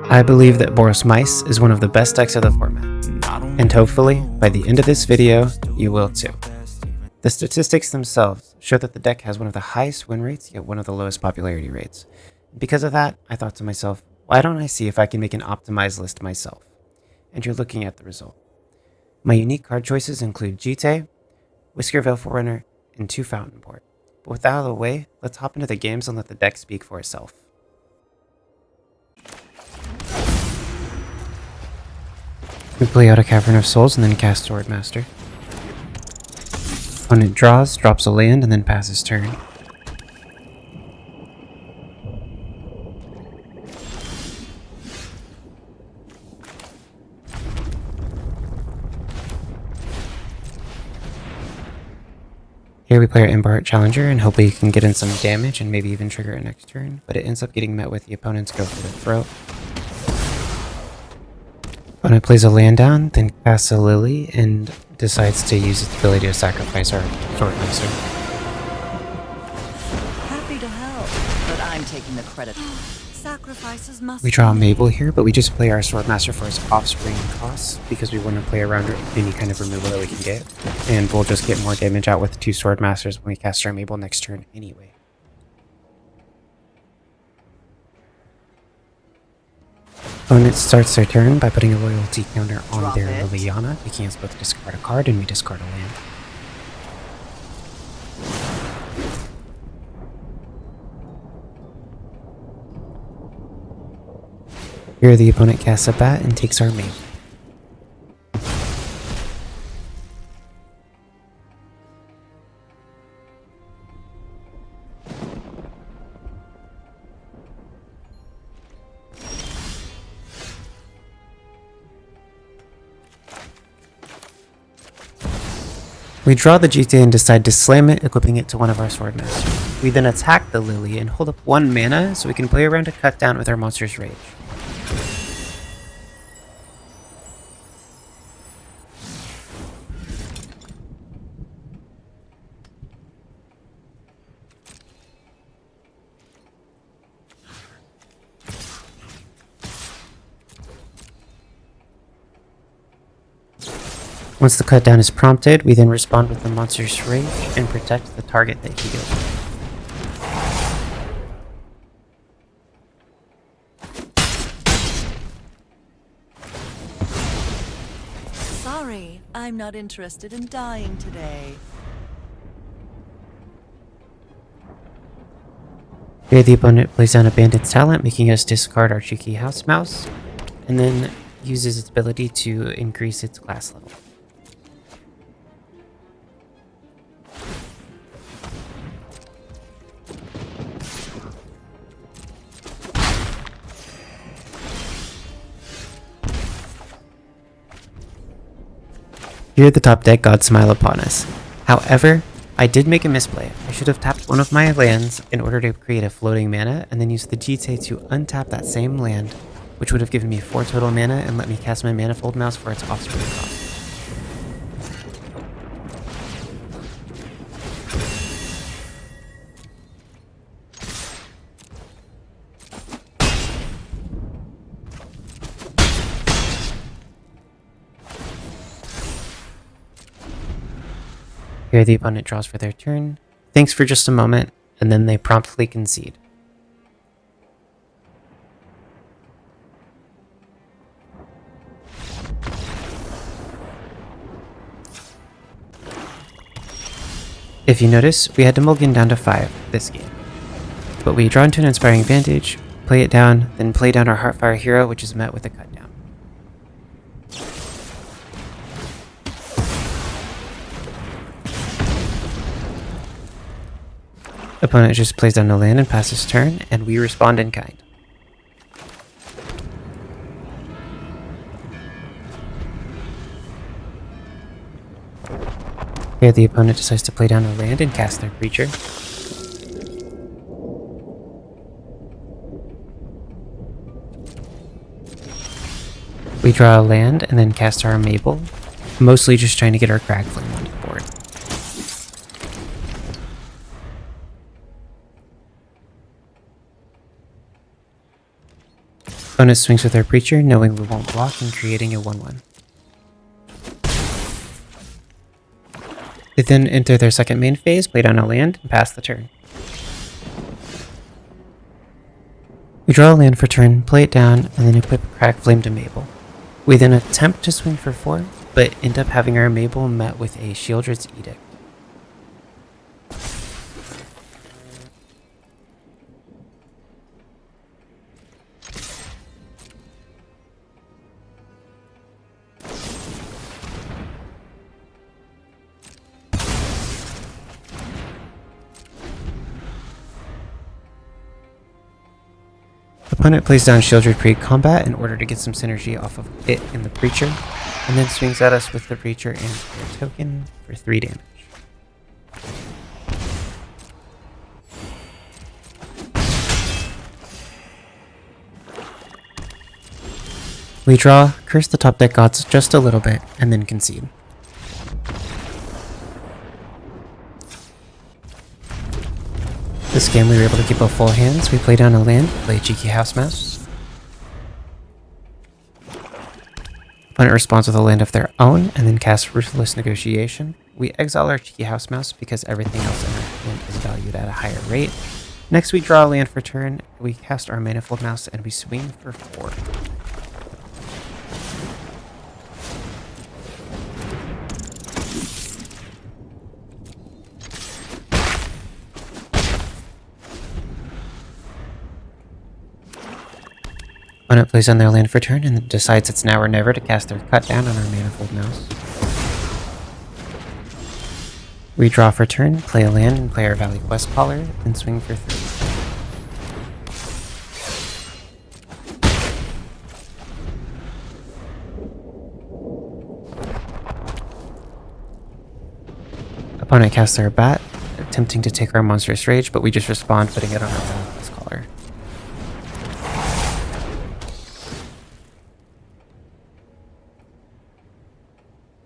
I believe that Boros Mice is one of the best decks of the format, and hopefully, by the end of this video, you will too. The statistics themselves show that the deck has one of the highest win rates, yet one of the lowest popularity rates. Because of that, I thought to myself, why don't I see if I can make an optimized list myself? And you're looking at the result. My unique card choices include Jite, Whiskervale Forerunner, and 2 Fountain Port. But with that out of the way, let's hop into the games and let the deck speak for itself. We play out a Cavern of Souls and then cast Swordmaster. Opponent draws, drops a land, and then passes turn. Here we play our Ember Heart Challenger and hope we can get in some damage and maybe even trigger it next turn, but it ends up getting met with the opponent's go for the throat. Opponent plays a land down, then casts a Lily, and decides to use its ability to sacrifice our Swordmaster. Happy to help, but I'm taking the credit. Sacrifices must. We draw a Mabel here, but we just play our Swordmaster for its offspring costs because we want to play around any kind of removal that we can get, and we'll just get more damage out with 2 Swordmasters when we cast our Mabel next turn anyway. Opponent starts their turn by putting a loyalty counter on their Liliana, making us both discard a card and we discard a land. Here the opponent casts a bat and takes our Mabel. We draw the Jite and decide to slam it, equipping it to one of our Swordmasters. We then attack the Lily and hold up 1 mana so we can play around a cut down with our monster's rage. Once the cut down is prompted, we then respond with the monster's rage and protect the target that he goes for. Sorry, I'm not interested in dying today. Here the opponent plays down a Bandit's Talent, making us discard our cheeky House Mouse, and then uses its ability to increase its class level. Here the top deck God Smile upon us. However, I did make a misplay. I should have tapped one of my lands in order to create a floating mana and then used the Jite to untap that same land, which would have given me 4 total mana and let me cast my Manifold Mouse for its offspring cost. Here the opponent draws for their turn, thinks for just a moment, and then they promptly concede. If you notice, we had to mulligan down to 5 this game. But we draw into an Inspiring Vantage, play it down, then play down our Heartfire Hero, which is met with a cut down. Opponent just plays down a land and passes turn, and we respond in kind. Here the opponent decides to play down a land and cast their creature. We draw a land and then cast our Mabel, mostly just trying to get our Cragflame onto the board. Opponent swings with our Preacher, knowing we won't block and creating a 1/1. They then enter their second main phase, play down a land, and pass the turn. We draw a land for turn, play it down, and then equip Crack Flame to Mabel. We then attempt to swing for 4, but end up having our Mabel met with a Sheoldred's Edict. Opponent plays down Sheoldred pre-combat in order to get some synergy off of it and the Preacher, and then swings at us with the Preacher and their token for 3 damage. We draw, curse the top deck gods just a little bit, and then concede. This game we were able to keep a full hands. We play down a land, play Cheeky House Mouse. Opponent responds with a land of their own, and then casts Ruthless Negotiation. We exile our Cheeky House Mouse because everything else in our hand is valued at a higher rate. Next we draw a land for turn, we cast our Manifold Mouse, and we swing for 4. Opponent plays on their land for turn and decides it's now or never to cast their Cut Down on our Manifold Mouse. We draw for turn, play a land, and play our Valley Quest Caller, then swing for 3. Opponent casts their Bat, attempting to take our Monstrous Rage, but we just respond, putting it on our Valley Quest Caller.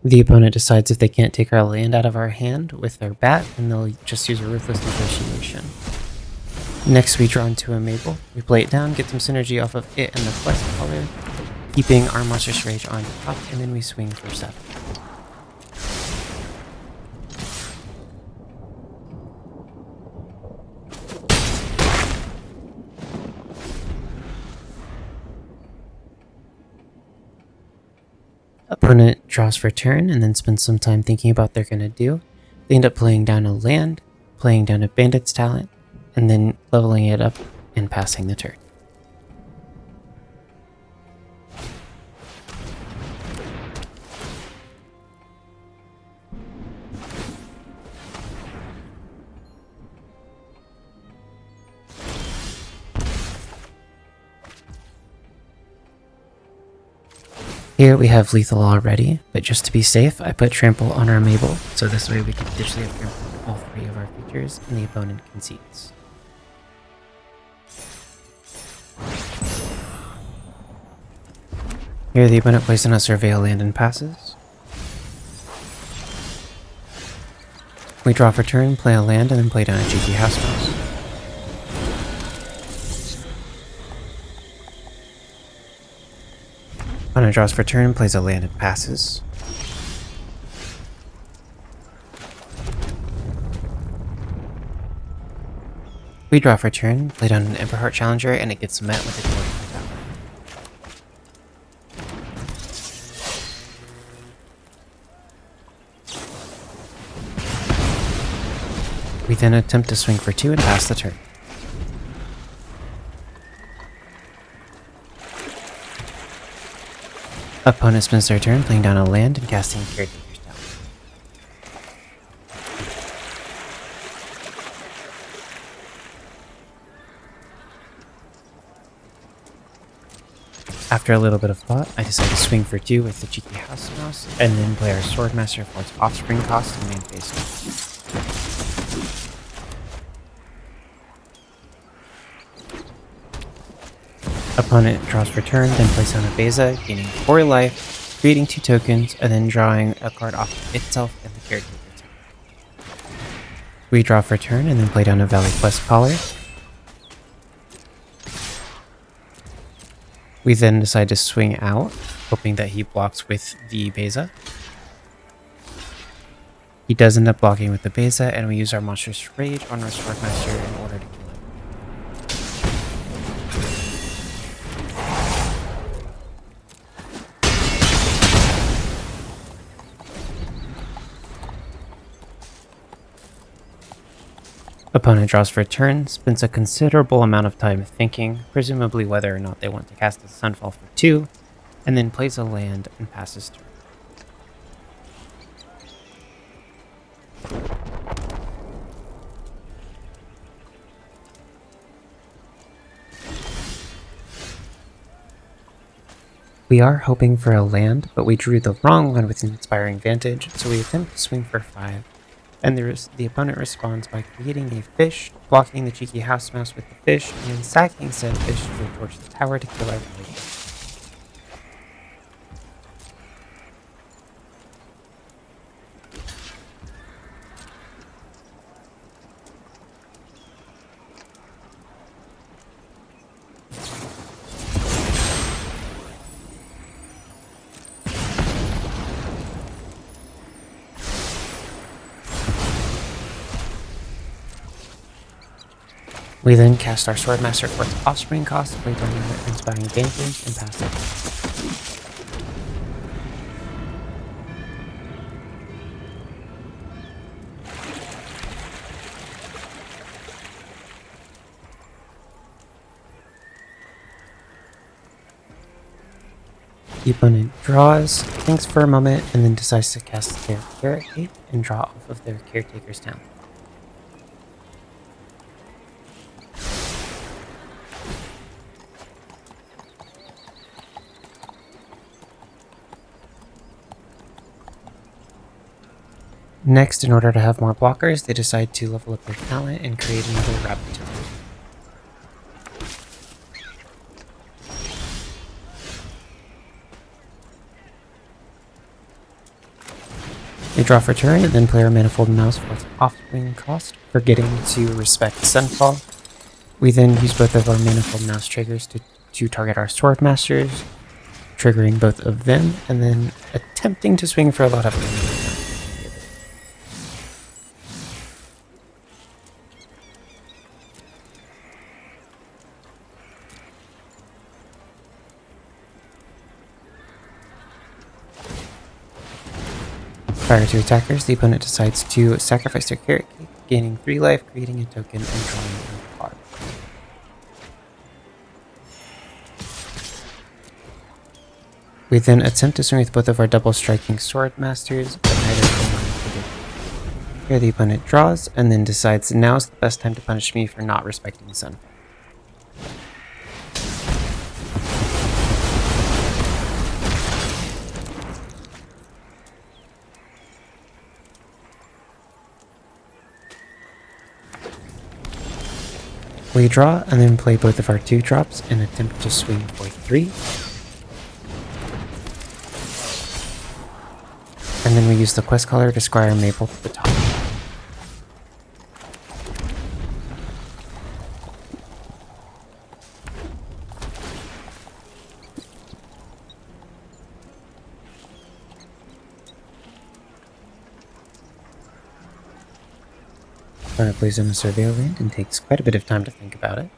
The opponent decides if they can't take our land out of our hand with their Bat, then they'll just use a Ruthless Negotiation. Next we draw into a Mabel. We play it down, get some synergy off of it and the Quest Caller, keeping our Monstrous Rage on top, and then we swing for 7. Opponent draws for turn and then spends some time thinking about what they're going to do. They end up playing down a land, playing down a Bandit's Talent, and then leveling it up and passing the turn. Here we have lethal already, but just to be safe, I put trample on our Mabel, so this way we can potentially have trample on all 3 of our features, and the opponent concedes. Here the opponent plays in a Surveil land and passes. We draw for turn, play a land, and then play down a Cheeky House Mouse. Opponent draws for turn, plays a land and passes. We draw for turn, play down an Emperor Challenger, and it gets met with a Torture Tower. We then attempt to swing for 2 and pass the turn. Opponent spends their turn, playing down a land and casting Caretaker's Tower. After a little bit of thought, I decide to swing for 2 with the Cheeky House Mouse, and then play our Swordmaster for its offspring cost and main phase. Opponent draws for turn, then plays down a Beza, gaining 4 life, creating 2 tokens, and then drawing a card off of itself and the Caretaker Tower. We draw for turn, and then play down a Valley Quest Caller. We then decide to swing out, hoping that he blocks with the Beza. He does end up blocking with the Beza, and we use our Monstrous Rage on our Swordmaster in order to kill him. Opponent draws for a turn, spends a considerable amount of time thinking, presumably whether or not they want to cast a Sunfall for 2, and then plays a land and passes turn. We are hoping for a land, but we drew the wrong one with an Inspiring Vantage, so we attempt to swing for 5. And the opponent responds by creating a fish, blocking the cheeky house mouse with the fish, and then sacking said fish to torch the tower to kill our villager. We then cast our Swordmaster for its offspring cost, play down our Inspiring Vantage, and pass it. The opponent draws, thinks for a moment, and then decides to cast their Carrot Cake and draw off of their Caretaker's Talent. Next, in order to have more blockers, they decide to level up their talent and create another rabbit totem. They draw for turn and then play our Manifold Mouse for its offspring cost, forgetting to respect Sunfall. We then use both of our Manifold Mouse triggers to target our Swordmasters, triggering both of them, and then attempting to swing for a lot of damage. Prior to attackers, the opponent decides to sacrifice their Carrot Cake, gaining 3 life, creating a token, and drawing a card. We then attempt to swing with both of our double striking Swordmasters, but neither of them are predicted. Here the opponent draws, and then decides now's the best time to punish me for not respecting the Sun. We draw and then play both of our 2-drops and attempt to swing for 3. And then we use the quest caller to scry our Maple to the top. Opponent plays in a Surveil land and takes quite a bit of time to think about it.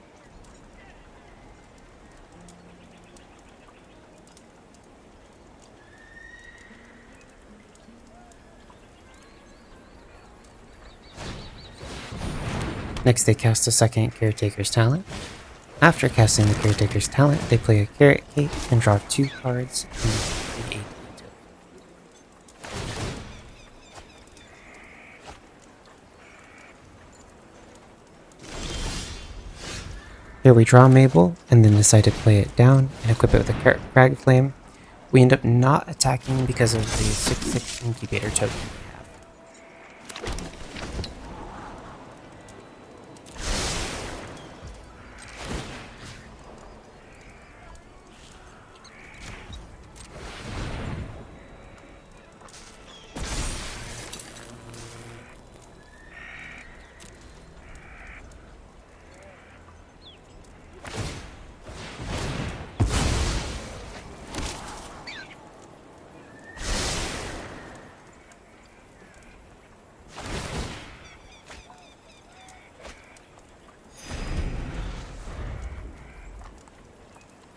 Next, they cast a second Caretaker's Talent. After casting the Caretaker's Talent, they play a Carrot Cake and draw 2 cards and create a token. Here we draw Mabel, and then decide to play it down and equip it with a Crag Flame. We end up not attacking because of the 6/6 Incubator token we have.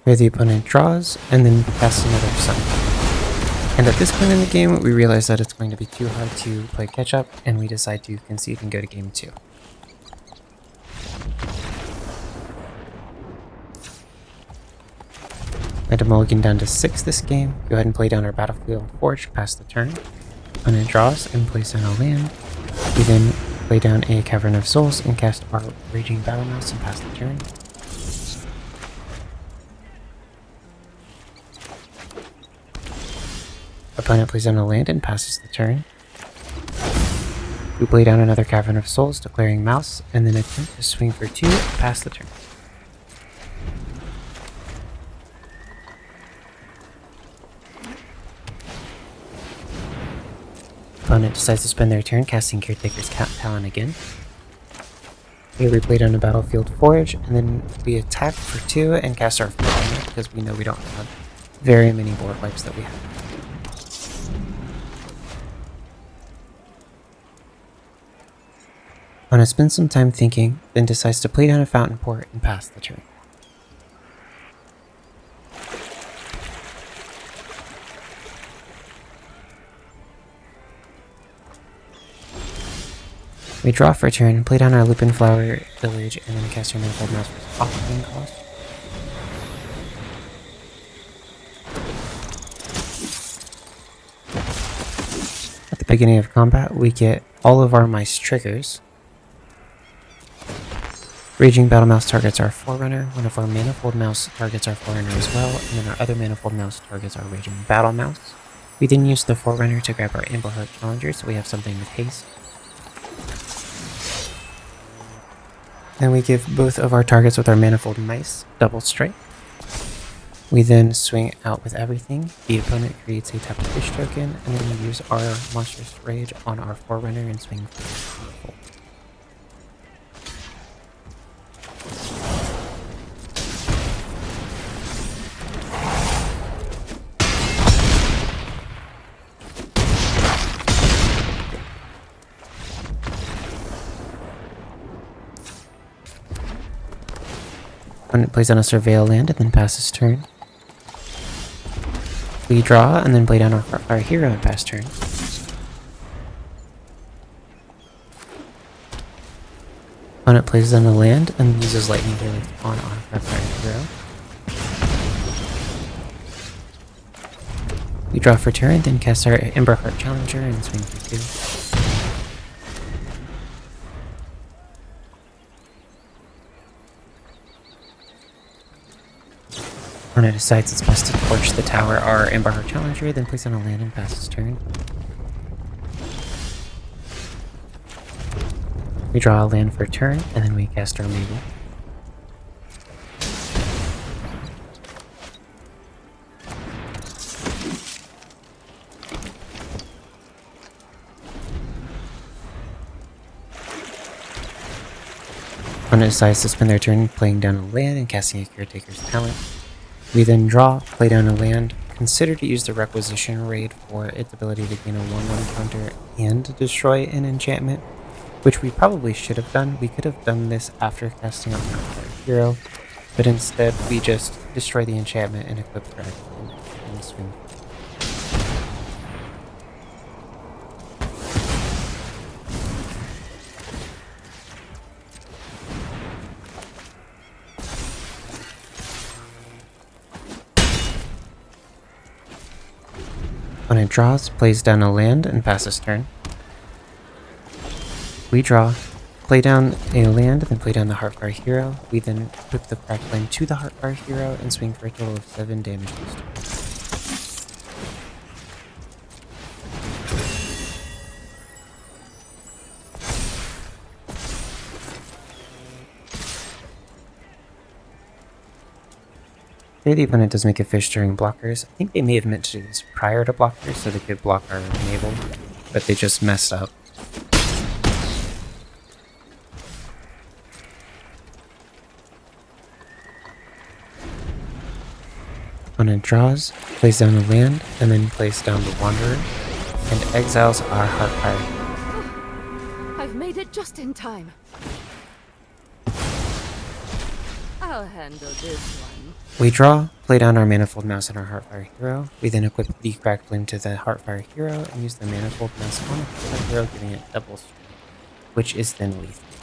where the opponent draws and then casts another Sun. And at this point in the game, we realize that it's going to be too hard to play catch up, and we decide to concede and go to game 2. Had to mulligan down to 6 this game. Go ahead and play down our Battlefield Forge, pass the turn. Opponent draws and plays down a land. We then play down a Cavern of Souls and cast our Raging Battle Mouse and pass the turn. Opponent plays down a land and passes the turn. We play down another Cavern of Souls, declaring Mouse, and then attempt to swing for 2 and pass the turn. Opponent decides to spend their turn casting Caretaker's Talon again. Here we play down a Battlefield Forge, and then we attack for 2 and cast our Forerunner because we know we don't have very many board wipes that we have. Opponent spends some time thinking, then decides to play down a Fountain Port and pass the turn. We draw for a turn, play down our Lupin Flower Village, and then cast our Manifold Mouse for off-game cost. At the beginning of combat, we get all of our mice triggers. Raging Battle Mouse targets our Forerunner, one of our Manifold Mouse targets our Forerunner as well, and then our other Manifold Mouse targets our Raging Battle Mouse. We then use the Forerunner to grab our Emberheart Challenger, so we have something with haste. Then we give both of our targets with our Manifold Mice double strike. We then swing out with everything. The opponent creates a tapped fish token, and then we use our Monstrous Rage on our Forerunner and swing for full. Opponent plays on a Surveil land and then passes turn. We draw and then play down our hero and pass turn. Opponent plays on a land and uses Lightning Relief on our hero. We draw for turn, then cast our Emberheart Challenger and swing for 2. Opponent decides it's best to torch the tower our Emberheart Challenger, then place on a land and passes turn. We draw a land for turn, and then we cast our Mabel. Opponent decides to spend their turn playing down a land and casting a Caretaker's Talent. We then draw, play down a land, consider to use the Requisition Raid for its ability to gain a 1/1 counter and destroy an enchantment, which we probably should have done. We could have done this after casting out our hero, but instead we just destroy the enchantment and equip the and swing. Opponent draws, plays down a land, and passes turn. We draw, play down a land, then play down the Heartfire Hero. We then equip the crack land to the Heartfire Hero and swing for a total of 7 damage this turn. Here the opponent does make a fish during blockers. I think they may have meant to do this prior to blockers so they could block our Mabel, but they just messed up. Opponent draws, plays down a land, and then plays down the Wanderer, and exiles our Heartfire. I've made it just in time. I'll handle this one. We draw, play down our Manifold Mouse and our Heartfire Hero. We then equip the Crack Bloom to the Heartfire Hero and use the Manifold Mouse on the Heartfire Hero, giving it double strength, which is then lethal.